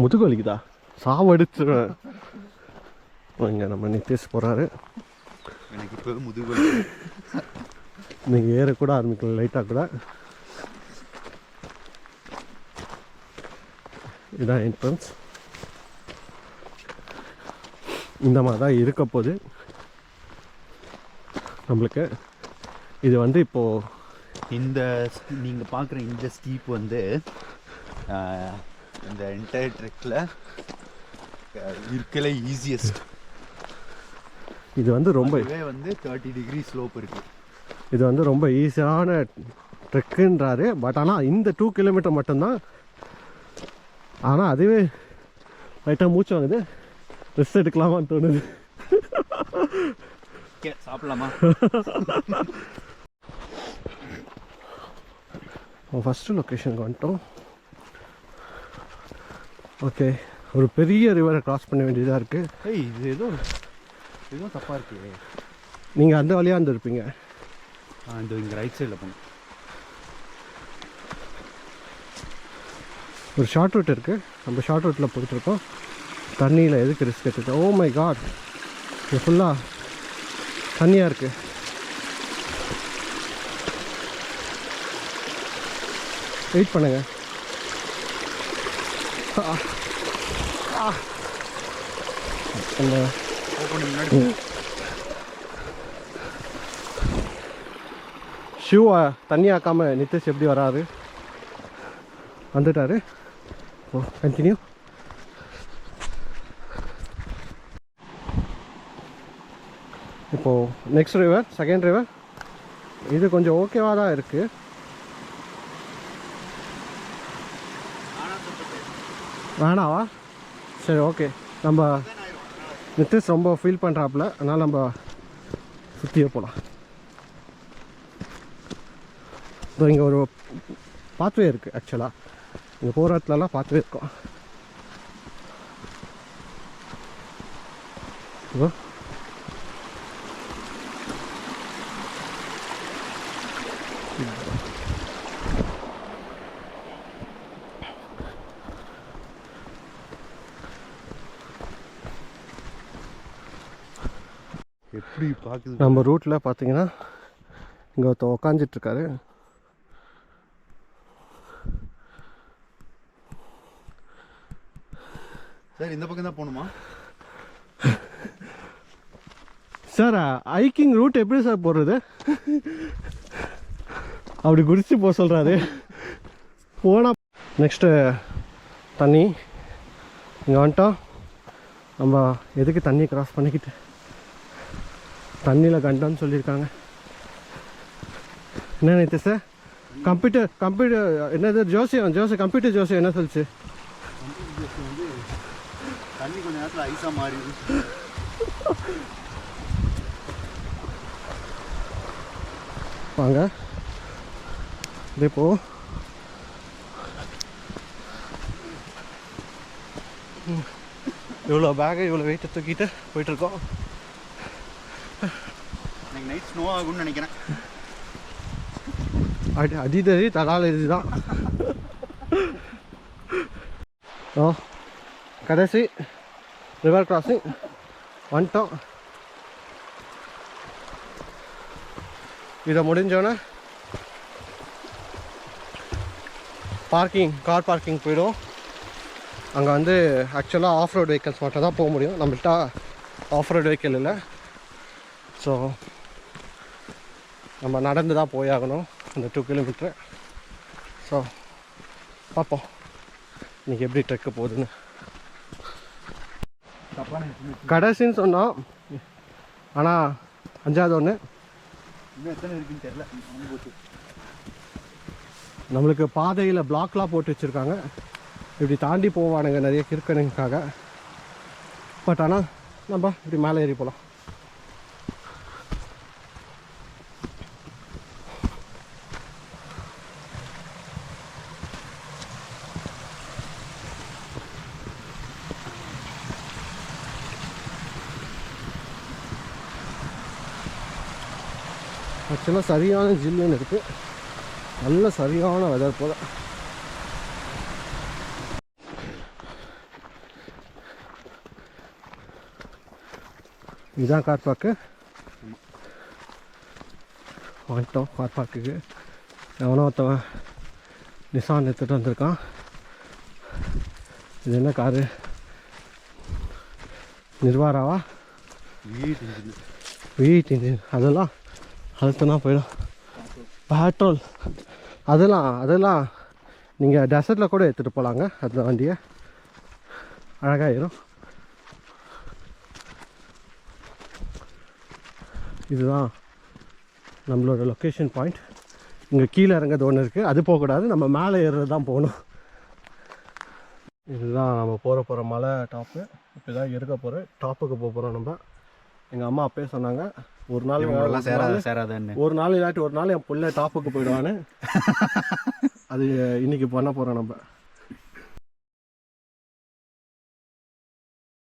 முதுகு வலிக்குதா? சாவடிச்சிருவேன். இங்கே நம்ம நித்தேஷ் போகிறாரு. எனக்கு இப்போ முதுகு வலி. நீங்கள் ஏறக்கூட ஆரம்பிக்கலாம் லைட்டாக கூட. இதுதான் என்ட்ரன்ஸ். இந்த மாதிரி தான் இருக்க போது நம்மளுக்கு. இது வந்து இப்போது இந்த நீங்கள் பார்க்குற இந்த ஸ்டீப் வந்து இந்த என்டையர் ட்ரெக்கில் இருக்கல ஈஸியஸ்ட். இது வந்து ரொம்ப வந்து 30 டிகிரி ஸ்லோப் இருக்குது. இது வந்து ரொம்ப ஈஸியான ட்ரெக்குன்றாரு. பட் ஆனால் இந்த 2 கிலோமீட்டர் மட்டும்தான். ஆனால் அதுவே லைட்டாக மூச்சு வாங்குது. ரெஸ்ட் எடுக்கலாமான்னு தோணுது. சாப்பிடலாமா? ஃபஸ்ட்டு லொக்கேஷனுக்கு வந்துட்டோம். ஓகே, ஒரு பெரிய ரிவரை க்ராஸ் பண்ண வேண்டியதாக இருக்குது. இது எதுவும் தப்பாக இருக்குது. நீங்கள் அந்த வழியாக வந்துருப்பீங்க. இந்த இங்கே ரைட் சைடில் போங்க. ஒரு ஷார்ட் ரூட் இருக்குது. நம்ம ஷார்ட் ரூட்டில் போயிட்டுருக்கோம். தண்ணியில் எதுக்கு ரிஸ்க் எடுத்துட்டு? ஓ மை காட், இது ஃபுல்லாக தண்ணியாக இருக்குது. வெயிட் பண்ணுங்க. ஷூவை தண்ணி ஆக்காம நித்தேஷ் எப்படி வராரு? வந்துட்டாரு. ஓ, கண்டினியூ. இப்போது நெக்ஸ்ட் ரிவர், செகண்ட் ரிவர். இது கொஞ்சம் ஓகேவாக தான் இருக்குது. வேணாவா? சரி, ஓகே. நம்ம நித்தேஷ் ரொம்ப ஃபீல் பண்ணுறாப்புல, அதனால் நம்ம சுற்றியே போகலாம். இப்போ இங்கே ஒரு பாத்வே இருக்குது. ஆக்சுவலாக இங்கே போகிற இடத்துலலாம் பாத்வே இருக்கும். இப்போ எப்படி பார்க்குது நம்ம ரூட்டில் பார்த்தீங்கன்னா இங்கே ஒருத்தர் உக்காந்துட்ருக்காரு. சார் இந்த பக்கம் தான் போகணுமா? சார், ஹைக்கிங் ரூட் எப்படி சார் போடுறது? அப்படி குடிச்சு போக சொல்கிறாரு. போனால் நெக்ஸ்ட்டு தண்ணி. இங்கே வந்துட்டோம். நம்ம எதுக்கு தண்ணி கிராஸ் பண்ணிக்கிட்டு? தண்ணியில் கண்டோன்னு சொல்லியிருக்காங்க. என்ன நினைத்து சார்? கம்ப்யூட்டர் என்னது ஜோசி கம்ப்யூட்டர் ஜோசி என்ன சொல்லிச்சு? தண்ணி கொஞ்ச நேரத்தில் ஐஸாக மாறிடுது. வாங்க இப்போ இவ்வளோ பேக்கை இவ்வளோ வெயிட்டை தூக்கிட்டு போயிட்டுருக்கோம். எனக்கு நைட் ஸ்னோ ஆகும்னு நினைக்கிறேன். அடிதடி தடால் இதுதான். ஓ, கடைசி ரிவர் கிராசிங் வந்துட்டோம். இதை முடிஞ்சோன்னே கார் பார்க்கிங் போயிடும். அங்கே வந்து ஆக்சுவலாக ஆஃப் ரோட் வெஹிக்கல்ஸ் மட்டும் தான் போக முடியும். நம்மள்கிட்ட ஆஃப் ரோட் வெஹிக்கிள் இல்லை. ஸோ நம்ம நடந்து தான் போயாகணும் அந்த 2 கிலோமீட்ரு. ஸோ பார்ப்போம் இன்றைக்கி எப்படி ட்ரெக்கு போகுதுன்னு. கடைசின்னு சொன்னோம், ஆனால் 5வது ஒன்று. இன்னும் எத்தனை இருக்குன்னு தெரியல. நம்மளுக்கு பாதையில் பிளாக்லாம் போட்டு வச்சுருக்காங்க. இப்படி தாண்டி போவானுங்க நிறைய கிறுக்கனுக்காக. பட் ஆனால் நம்ம இப்படி மேலே ஏறி போகலாம். ஆக்சுவலாக சரியான ஜில்லுன்னு இருக்குது. நல்ல சரியான வெதர் போல். இதுதான் கார் பார்க்கு. வந்துட்டோம் கார் பார்க்குக்கு. எவனோ ஒருத்தவன் நிசான் எடுத்துகிட்டு வந்திருக்கான். இது என்ன காரு? நிர்வாராவா? வீட் இன்ஜின். அதெல்லாம் அழுத்தினா போயிடும். பெட்ரோல் அதெல்லாம் நீங்கள் டெசர்ட்டில் கூட எடுத்துகிட்டு போகலாங்க. அந்த வண்டியை அழகாயிரும். இதுதான் நம்மளோட லொக்கேஷன் பாயிண்ட். இங்கே கீழே இறங்கிறது ஒன்று இருக்குது, அது போகக்கூடாது, நம்ம மேலே ஏறுறது தான் போகணும். இதுதான் நம்ம போகிற மலை டாப்பு. இப்போ தான் இருக்க போகிறோம், டாப்புக்கு போகிறோம் நம்ம. எங்கள் அம்மா அப்பயே சொன்னாங்க ஒரு நாள் சேராதுன்னு. ஒரு நாள் இல்லாட்டி ஒரு நாள் என் பிள்ளை டாப்புக்கு போயிடுவான்னு. அது இன்னைக்கு பண்ண போகிறோம் நம்ம.